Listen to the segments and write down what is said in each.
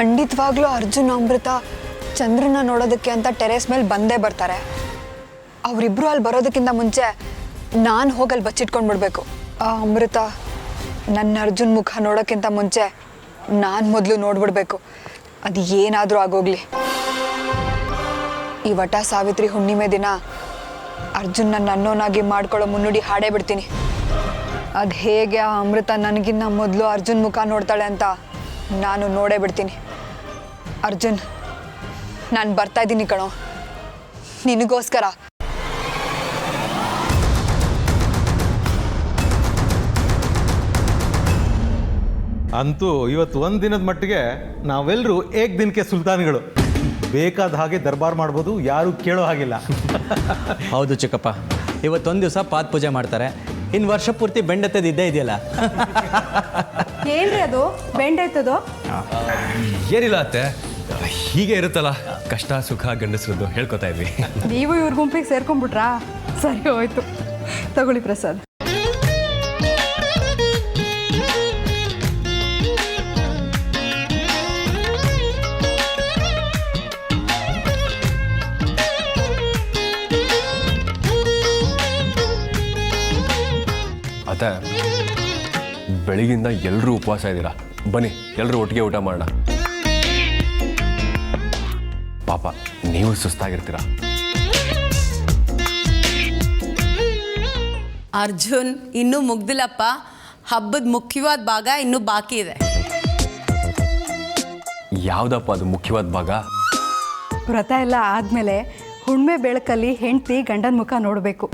ಖಂಡಿತವಾಗ್ಲೂ ಅರ್ಜುನ್ ಅಮೃತ ಚಂದ್ರನ ನೋಡೋದಕ್ಕೆ ಅಂತ ಟೆರೇಸ್ ಮೇಲೆ ಬಂದೇ ಬರ್ತಾರೆ. ಅವರಿಬ್ರು ಅಲ್ಲಿ ಬರೋದಕ್ಕಿಂತ ಮುಂಚೆ ನಾನು ಹೋಗಲ್ಲಿ ಬಚ್ಚಿಟ್ಕೊಂಡ್ಬಿಡ್ಬೇಕು. ಆ ಅಮೃತ ನನ್ನ ಅರ್ಜುನ್ ಮುಖ ನೋಡೋಕ್ಕಿಂತ ಮುಂಚೆ ನಾನು ಮೊದಲು ನೋಡ್ಬಿಡ್ಬೇಕು. ಅದು ಏನಾದರೂ ಆಗೋಗ್ಲಿ. ಈ ವಟ ಸಾವಿತ್ರಿ ಹುಣ್ಣಿಮೆ ದಿನ ಅರ್ಜುನ್ ನನ್ನ ಅನ್ನೋನಾಗಿ ಮಾಡ್ಕೊಳ್ಳೋ ಮುನ್ನುಡಿ ಹಾಡೇ ಬಿಡ್ತೀನಿ. ಅದು ಹೇಗೆ ಆ ಅಮೃತ ನನಗಿನ್ನ ಮೊದಲು ಅರ್ಜುನ್ ಮುಖ ನೋಡ್ತಾಳೆ ಅಂತ ನಾನು ನೋಡೇ ಬಿಡ್ತೀನಿ. ಅರ್ಜುನ್, ನಾನು ಬರ್ತಾ ಇದ್ದೀನಿ ಕಣೋ, ನಿನಗೋಸ್ಕರ. ಅಂತೂ ಇವತ್ತು ಒಂದು ದಿನದ ಮಟ್ಟಿಗೆ ನಾವೆಲ್ಲರೂ ಏಕ್ ದಿನಕ್ಕೆ ಸುಲ್ತಾನ್ಗಳು. ಬೇಕಾದ ಹಾಗೆ ದರ್ಬಾರ್ ಮಾಡ್ಬೋದು, ಯಾರು ಕೇಳೋ ಹಾಗಿಲ್ಲ. ಹೌದು ಚಿಕ್ಕಪ್ಪ, ಇವತ್ತೊಂದು ದಿವಸ ಪಾದ ಪೂಜೆ ಮಾಡ್ತಾರೆ, ಇನ್ನು ವರ್ಷ ಪೂರ್ತಿ ಬೆಂಡೆತ್ತದ ಇದ್ದೇ ಇದೆಯಲ್ಲ. ಏನ್ರಿ ಅದು ಬೆಂಡೆತ್ತದು? ಏನಿಲ್ಲ ಅತ್ತೆ, ಹೀಗೆ ಇರುತ್ತಲ್ಲ ಕಷ್ಟ ಸುಖ ಗಂಡಸ್ರದ್ದು ಹೇಳ್ಕೊತಾ ಇದ್ವಿ. ನೀವು ಇವ್ರ ಗುಂಪಿಗೆ ಸೇರ್ಕೊಂಡ್ಬಿಟ್ರಾ? ಸರಿ ಹೋಯ್ತು, ತಗೊಳ್ಳಿ ಪ್ರಸಾದ್. ಅತ್ತೆ, ಬೆಳಗಿಂದ ಎಲ್ಲರೂ ಉಪವಾಸ ಇದ್ದೀರಾ, ಬನ್ನಿ ಎಲ್ಲರೂ ಒಟ್ಟಿಗೆ ಊಟ ಮಾಡೋಣ. ಪಾಪ ನೀವು ಸುಸ್ತಾಗಿರ್ತೀರಾ. ಅರ್ಜುನ್ ಇನ್ನೂ ಮುಗ್ದಿಲ್ಲಪ್ಪ, ಹಬ್ಬದ ಮುಖ್ಯವಾದ ಭಾಗ ಇನ್ನೂ ಬಾಕಿ ಇದೆ. ಯಾವುದಪ್ಪ ಅದು ಮುಖ್ಯವಾದ ಭಾಗ? ವ್ರತ ಎಲ್ಲ ಆದಮೇಲೆ ಹುಣ್ಮೆ ಬೆಳಕಲ್ಲಿ ಹೆಂಡತಿ ಗಂಡನ ಮುಖ ನೋಡಬೇಕು.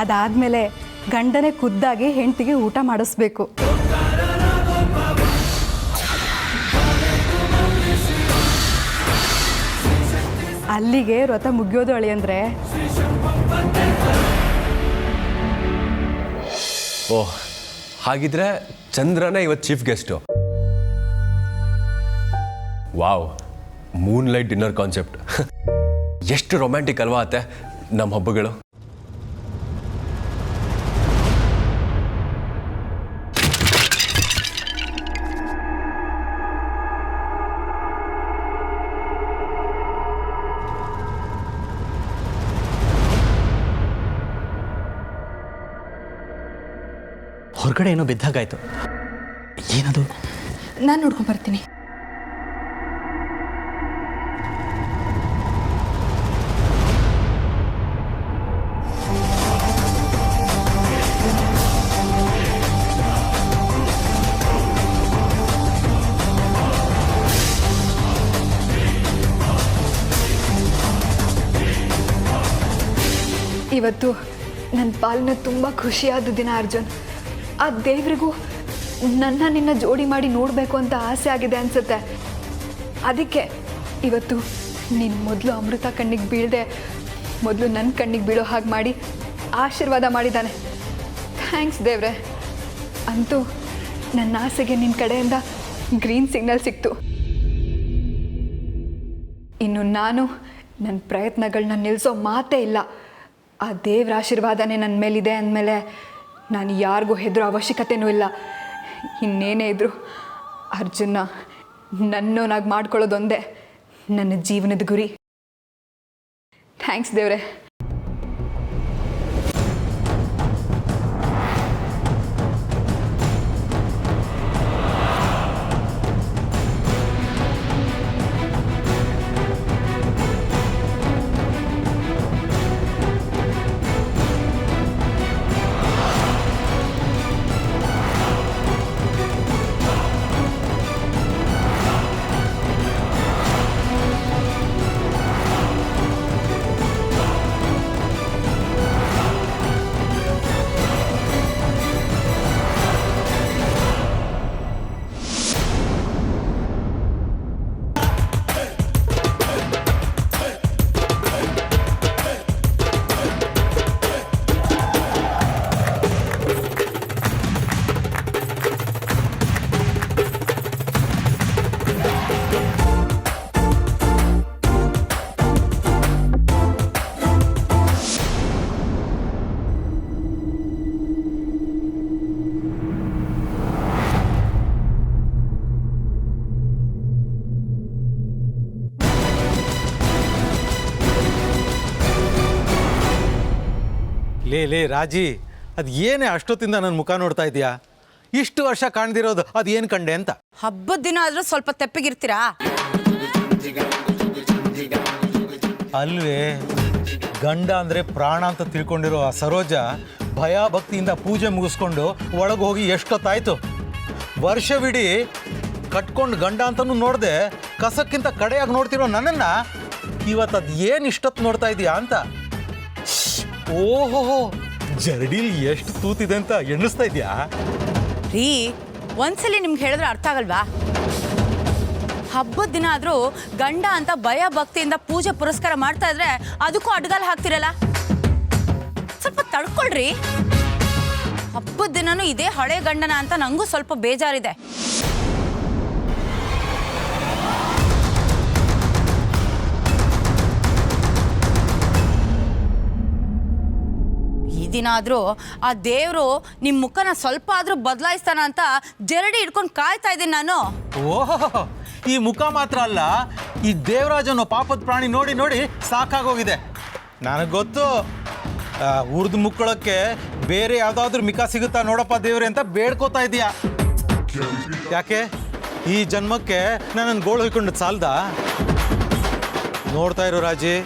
ಅದಾದಮೇಲೆ ಗಂಡನೇ ಖುದ್ದಾಗಿ ಹೆಂಡತಿಗೆ ಊಟ ಮಾಡಿಸ್ಬೇಕು. ಅಲ್ಲಿಗೆ ವ್ರತ ಮುಗಿಯೋದು ಅಳಿಯಂದ್ರೆ. ಓಹ್, ಹಾಗಿದ್ರೆ ಚಂದ್ರನೇ ಇವತ್ತು chief guest. Wow, Moon light dinner concept. ಎಷ್ಟು ರೊಮ್ಯಾಂಟಿಕ್ ಅಲ್ವಾ ಅತ್ತೆ ನಮ್ಮ ಹಬ್ಬಗಳು. ಹೊರಗಡೆ ಏನೋ ಬಿದ್ದಾಗಾಯ್ತು. ಏನದು? ನಾನು ನೋಡ್ಕೊಂಡು ಬರ್ತೀನಿ. ಇವತ್ತು ನನ್ನ ಪಾಲಿನ ತುಂಬ ಖುಷಿಯಾದ ದಿನ ಅರ್ಜುನ್. ಆ ದೇವರಿಗೂ ನಿನ್ನ ಜೋಡಿ ಮಾಡಿ ನೋಡಬೇಕು ಅಂತ ಆಸೆ ಆಗಿದೆ ಅನಿಸುತ್ತೆ. ಅದಕ್ಕೆ ಇವತ್ತು ನೀನು ಮೊದಲು ಅಮೃತ ಕಣ್ಣಿಗೆ ಬೀಳದೆ ಮೊದಲು ನನ್ನ ಕಣ್ಣಿಗೆ ಬೀಳೋ ಹಾಗೆ ಮಾಡಿ ಆಶೀರ್ವಾದ ಮಾಡಿದ್ದಾನೆ. ಥ್ಯಾಂಕ್ಸ್ ದೇವ್ರೆ. ಅಂತೂ ನನ್ನ ಆಸೆಗೆ ನಿನ್ನ ಕಡೆಯಿಂದ ಗ್ರೀನ್ ಸಿಗ್ನಲ್ ಸಿಕ್ತು. ಇನ್ನು ನಾನು ನನ್ನ ಪ್ರಯತ್ನಗಳನ್ನ ನಿಲ್ಲಿಸೋ ಮಾತೇ ಇಲ್ಲ. ಆ ದೇವ್ರ ಆಶೀರ್ವಾದನೇ ನನ್ನ ಮೇಲಿದೆ ಅಂದಮೇಲೆ ನಾನು ಯಾರಿಗೂ ಹೆದರೋ ಅವಶ್ಯಕತೆಯೂ ಇಲ್ಲ. ಇನ್ನೇನೇ ಇದ್ದರೂ ಅರ್ಜುನ ನನ್ನೋನಾಗಿ ಮಾಡ್ಕೊಳ್ಳೋದೊಂದೇ ನನ್ನ ಜೀವನದ ಗುರಿ. ಥ್ಯಾಂಕ್ಸ್ ದೇವ್ರೆ. ಲೇ ರಾಜಿ, ಅದು ಏನೇ ಅಷ್ಟೊತ್ತಿಂದ ನನ್ನ ಮುಖ ನೋಡ್ತಾ ಇದೀಯಾ? ಇಷ್ಟು ವರ್ಷ ಕಾಣ್ದಿರೋದು ಅದು ಏನು ಕಂಡೆ ಅಂತ. ಹಬ್ಬದ ದಿನ ಆದರೂ ಸ್ವಲ್ಪ ತೆಪ್ಪಗಿರ್ತೀರಾ? ಅಲ್ವೇ, ಗಂಡ ಅಂದರೆ ಪ್ರಾಣ ಅಂತ ತಿಳ್ಕೊಂಡಿರೋ ಆ ಸರೋಜ ಭಯ ಭಕ್ತಿಯಿಂದ ಪೂಜೆ ಮುಗಿಸ್ಕೊಂಡು ಒಳಗೆ ಹೋಗಿ ಎಷ್ಟೊತ್ತಾಯ್ತು. ವರ್ಷವಿಡೀ ಕಟ್ಕೊಂಡು ಗಂಡ ಅಂತನೂ ನೋಡಿದೆ, ಕಸಕ್ಕಿಂತ ಕಡೆಯಾಗಿ ನೋಡ್ತಿರೋ ನನ್ನನ್ನು ಇವತ್ತು ಅದು ಏನು ಇಷ್ಟೊತ್ತು ನೋಡ್ತಾ ಇದೀಯಾ ಅಂತ. ಓಹೋ, ಜರಡಿಲಿ ಎಷ್ಟು ತೂತಿದೆ ಅಂತ ಎಣಿಸ್ತಾ ಇದೆಯಾ? ರೀ, ಒಂದ್ಸಲಿ ನಿಮ್ಗೆ ಹೇಳಿದ್ರೆ ಅರ್ಥ ಆಗಲ್ವಾ? ಹಬ್ಬದ ದಿನ ಆದರೂ ಗಂಡ ಅಂತ ಭಯ ಭಕ್ತಿಯಿಂದ ಪೂಜೆ ಪುರಸ್ಕಾರ ಮಾಡ್ತಾ ಇದ್ರೆ ಅದಕ್ಕೂ ಅಡ್ಗಾಲ ಹಾಕ್ತಿರಲ್ಲ. ಸ್ವಲ್ಪ ತಡ್ಕೊಳ್ರಿ. ಹಬ್ಬದ ದಿನನೂ ಇದೇ ಹಳೆ ಗಂಡನ ಅಂತ ನಂಗೂ ಸ್ವಲ್ಪ ಬೇಜಾರಿದೆ. ಈ ದಿನ ಆದರೂ ಆ ದೇವರು ನಿಮ್ಮ ಮುಖನ ಸ್ವಲ್ಪ ಆದರೂ ಬದಲಾಯಿಸ್ತಾನ ಅಂತ ಜರಡಿ ಹಿಡ್ಕೊಂಡು ಕಾಯ್ತಾ ಇದ್ದೀನಿ ನಾನು. ಓಹೋ, ಈ ಮುಖ ಮಾತ್ರ ಅಲ್ಲ, ಈ ದೇವರಾಜ್ ಅನ್ನೋ ಪಾಪದ ಪ್ರಾಣಿ ನೋಡಿ ನೋಡಿ ಸಾಕಾಗೋಗಿದೆ. ನನಗೆ ಗೊತ್ತು, ಉರ್ದು ಮುಕ್ಕೊಳ್ಳೋಕ್ಕೆ ಬೇರೆ ಯಾವುದಾದ್ರೂ ಮಿಕ ಸಿಗುತ್ತಾ ನೋಡಪ್ಪ ದೇವ್ರೆ ಅಂತ ಬೇಡ್ಕೋತಾ ಇದೀಯಾ. ಯಾಕೆ ಈ ಜನ್ಮಕ್ಕೆ ನನ್ನನ್ನು ಗೋಳು ಹೊಯ್ಕೊಂಡು ಸಾಲ್ದ? ನೋಡ್ತಾ ಇರೋ ರಾಜಿ,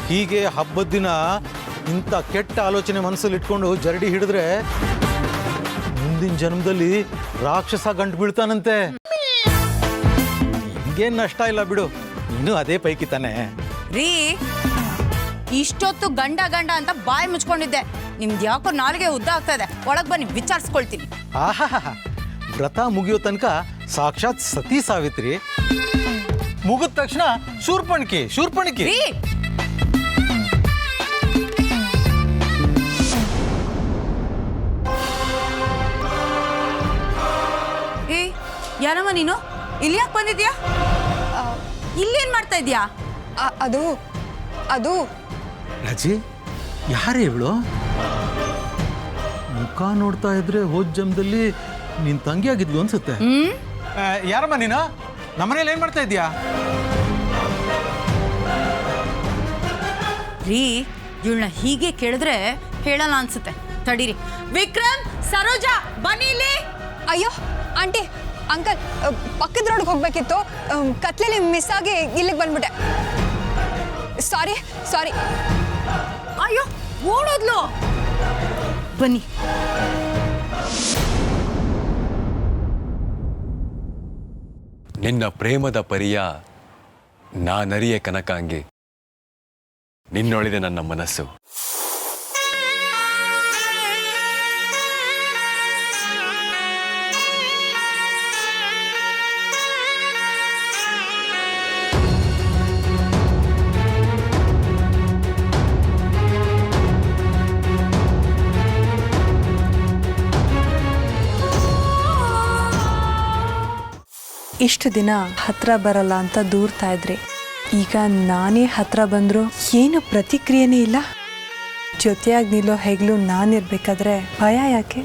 ಹೀಗೆ ಹಬ್ಬದ ದಿನ ಇಂಥ ಕೆಟ್ಟ ಆಲೋಚನೆ ಮನಸ್ಸಲ್ಲಿ ಇಟ್ಕೊಂಡು ಜರಡಿ ಹಿಡಿದ್ರೆ ಮುಂದಿನ ಜನ್ಮದಲ್ಲಿ ರಾಕ್ಷಸ ಗಂಟು ಬೀಳ್ತಾನಂತೆ. ನಿಮ್ಗೇನು ನಷ್ಟ ಇಲ್ಲ ಬಿಡು, ನೀನು ಅದೇ ಪೈಕಿ ತಾನೆ. ರೀ, ಇಷ್ಟೊತ್ತು ಗಂಡ ಗಂಡ ಅಂತ ಬಾಯಿ ಮುಚ್ಕೊಂಡಿದ್ದೆ. ನಿಮ್ದು ಯಾಕೋ ನಾಲಿಗೆ ಉದ್ದ ಆಗ್ತಾ ಇದೆ. ಒಳಗೆ ಬನ್ನಿ, ವಿಚಾರಿಸ್ಕೊಳ್ತೀನಿ. ಆಹಾ, ವ್ರತ ಮುಗಿಯೋ ತನಕ ಸಾಕ್ಷಾತ್ ಸತಿ ಸಾವಿತ್ರಿ, ಮುಗಿದ ತಕ್ಷಣ ಶೂರ್ಪಣಿಕೆ. ರೀ, ಯಾರಮ್ಮ ನೀನು? ಇಲ್ಲಿ ಯಾಕೆ ಬಂದಿದ್ಯಾ? ಇಲ್ಲೇನ್ ಮಾಡ್ತಾ ಇದ್ಯಾ? ಅದು ರಾಜಿ, ಯಾರೇ ಇವಳು? ಮುಖ ನೋಡ್ತಾ ಇದ್ರೆ ಹೋದ ಜನ್ಮದಲ್ಲಿ ನಿನ್ ತಂಗಿ ಆಗಿದ್ಲು ಅನ್ಸುತ್ತೆ. ಯಾರಮ್ಮ ನೀನು? ನಮ್ಮನೇಲಿ ಏನ್ ಮಾಡ್ತಾ ಇದ್ಯಾ? ರೀ, ಇವಳನ್ನ ಹೀಗೆ ಕೇಳಿದ್ರೆ ಹೇಳಲ್ಲ ಅನ್ಸುತ್ತೆ. ತಡೀರಿ. ವಿಕ್ರಮ್, ಸರೋಜಾ, ಬನ್ನಿ ಇಲ್ಲಿ. ಅಯ್ಯೋ ಆಂಟಿ, ಅಂಕಲ್, ಪಕ್ಕದ ರೋಡ್ಗೆ ಹೋಗ್ಬೇಕಿತ್ತು, ಕತ್ಲೆಲಿ ಮಿಸ್ ಆಗಿ ಇಲ್ಲಿಗೆ ಬಂದ್ಬಿಟ್ಟೆ. ಸಾರಿ. ಅಯ್ಯೋ, ಓಡೋದ್ಲು. ಬನ್ನಿ. ನಿನ್ನ ಪ್ರೇಮದ ಪರಿಯ ನಾನರಿಯೆ ಕನಕಾಂಗಿ, ನಿನ್ನೊಳಿದೆ ನನ್ನ ಮನಸ್ಸು. ಇಷ್ಟು ದಿನ ಹತ್ರ ಬರಲ್ಲ ಅಂತ ದೂರ್ತಾ ಇದ್ರಿ, ಈಗ ನಾನೇ ಹತ್ರ ಬಂದರೂ ಏನು ಪ್ರತಿಕ್ರಿಯೆನೇ ಇಲ್ಲ. ಜೊತೆಯಾಗಿ ನಿಲ್ಲೋ ಹೆಗ್ಲು ನಾನಿರ್ಬೇಕಾದ್ರೆ ಭಯ ಯಾಕೆ?